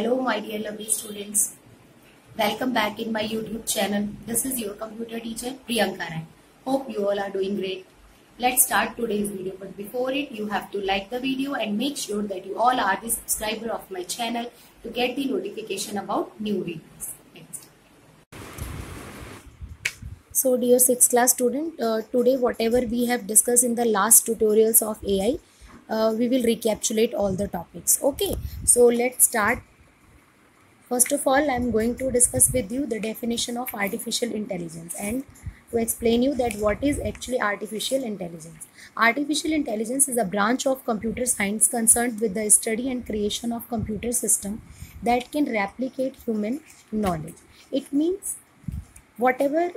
Hello my dear lovely students. Welcome back in my YouTube channel. This is your computer teacher Priyanka Rai. Hope you all are doing great. Let's start today's video, but before it you have to like the video and make sure that you all are the subscriber of my channel to get the notification about new videos. Next. So dear 6th class student, today whatever we have discussed in the last tutorials of AI, we will recapitulate all the topics. Okay, so let's start. First of all, I am going to discuss with you the definition of artificial intelligence and to explain you that what is actually artificial intelligence. Artificial intelligence is a branch of computer science concerned with the study and creation of computer system that can replicate human knowledge. It means whatever,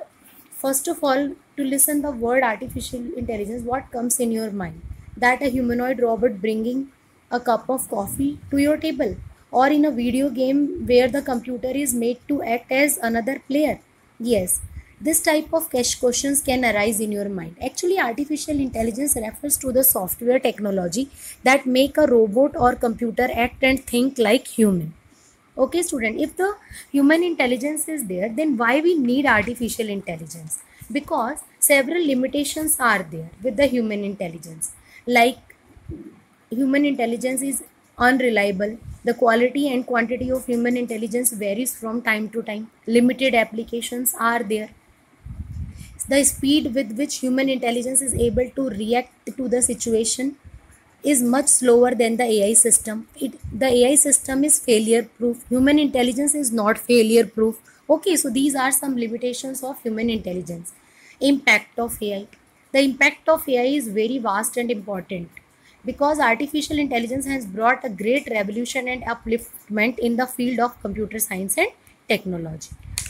first of all, to listen the word artificial intelligence, what comes in your mind? That a humanoid robot bringing a cup of coffee to your table, or in a video game where the computer is made to act as another player. Yes, this type of questions can arise in your mind. Actually, artificial intelligence refers to the software technology that make a robot or computer act and think like human. Okay student, if the human intelligence is there, then why we need artificial intelligence? Because several limitations are there with the human intelligence. Like human intelligence is unreliable. The quality and quantity of human intelligence varies from time to time. Limited applications are there. The speed with which human intelligence is able to react to the situation is much slower than the AI system. The AI system is failure proof. Human intelligence is not failure proof. Okay, so these are some limitations of human intelligence. Impact of AI. The impact of AI is very vast and important because artificial intelligence has brought a great revolution and upliftment in the field of computer science and technology.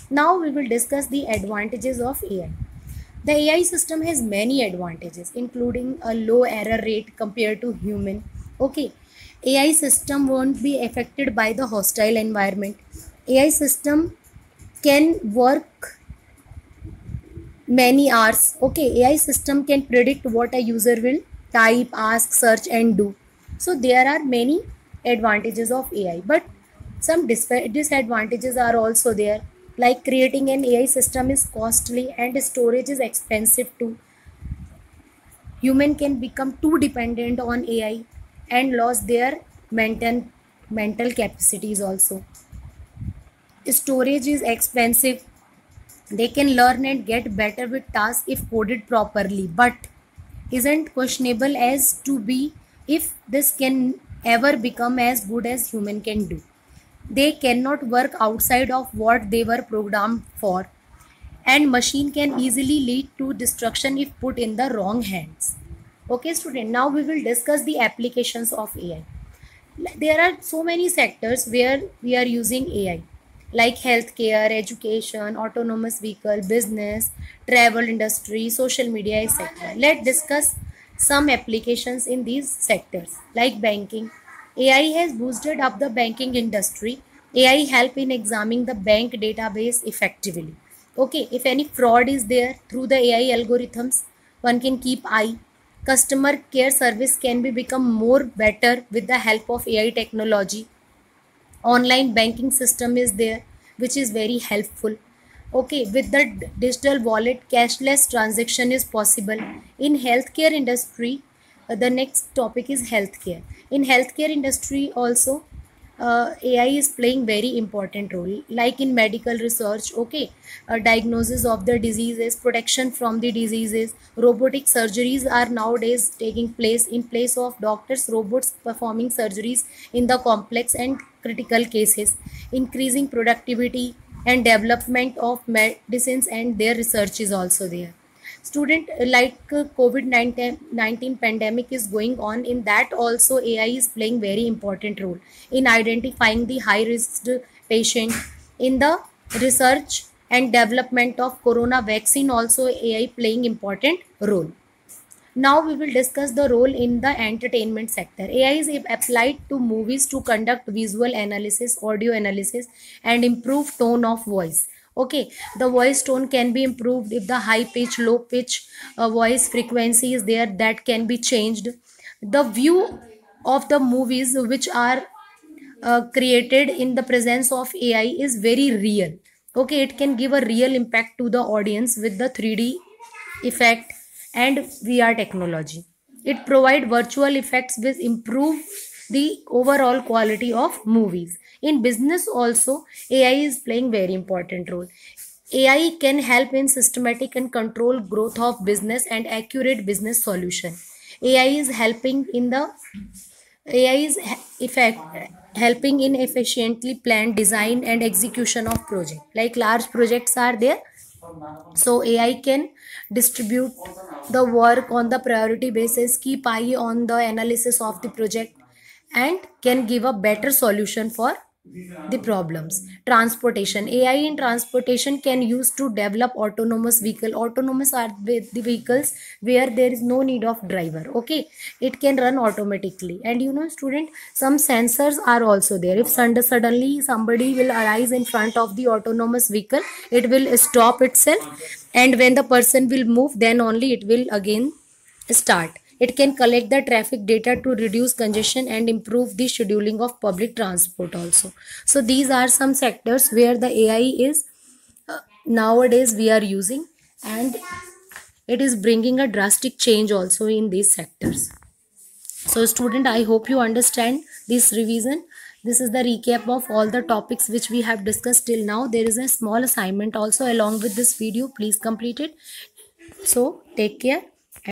Now we will discuss the advantages of AI. The AI system has many advantages, including a low error rate compared to human. Okay, AI system won't be affected by the hostile environment. AI system can work many hours. Okay, AI system can predict what a user will type, ask, search and do. So there are many advantages of AI, but some disadvantages are also there. Like creating an AI system is costly and storage is expensive too. Human can become too dependent on AI and lose their mental capacities also. Storage is expensive. They can learn and get better with tasks if coded properly, but isn't questionable as to be if this can ever become as good as human can do. They cannot work outside of what they were programmed for, and machine can easily lead to destruction if put in the wrong hands. Okay student, now we will discuss the applications of AI. There are so many sectors where we are using AI, like healthcare, education, autonomous vehicle, business, travel industry, social media, etc. Let's discuss some applications in these sectors. Like banking, AI has boosted up the banking industry. AI help in examining the bank database effectively. Okay, if any fraud is there, through the AI algorithms, one can keep eye. Customer care service can be become more better with the help of AI technology. Online banking system is there, which is very helpful. Okay, with the digital wallet, cashless transaction is possible. In healthcare industry, the next topic is healthcare. In healthcare industry also, AI is playing very important role, like in medical research. Okay, diagnosis of the diseases, protection from the diseases. Robotic surgeries are nowadays taking place in place of doctors. Robots performing surgeries in the complex and critical cases, increasing productivity and development of medicines, and their research is also there. Student, like COVID-19 pandemic is going on, in that also AI is playing very important role in identifying the high risk patient. In the research and development of corona vaccine also AI playing important role. Now we will discuss the role in the entertainment sector. AI is applied to movies to conduct visual analysis, audio analysis, and improve tone of voice. Okay, the voice tone can be improved if the high pitch, low pitch voice frequency is there, that can be changed. The view of the movies which are created in the presence of AI is very real. Okay, it can give a real impact to the audience with the 3D effect and VR technology. It provide virtual effects which improve the overall quality of movies. In business also, AI is playing very important role. AI can help in systematic and control growth of business and accurate business solution. AI is helping in the AI is helping in efficiently planned design and execution of project. Like large projects are there, so AI can distribute the work on the priority basis, keep eye on the analysis of the project, and can give a better solution for the problems. Transportation, AI in transportation can use to develop autonomous vehicle. Autonomous are the vehicles where there is no need of driver. Okay, it can run automatically. And you know student, some sensors are also there. If suddenly somebody will arise in front of the autonomous vehicle, it will stop itself, and when the person will move, then only it will again start. It can collect the traffic data to reduce congestion and improve the scheduling of public transport also. So these are some sectors where the AI is nowadays we are using, and it is bringing a drastic change also in these sectors. So student, I hope you understand this revision. This is the recap of all the topics which we have discussed till now. There is a small assignment also along with this video. Please complete it. So take care.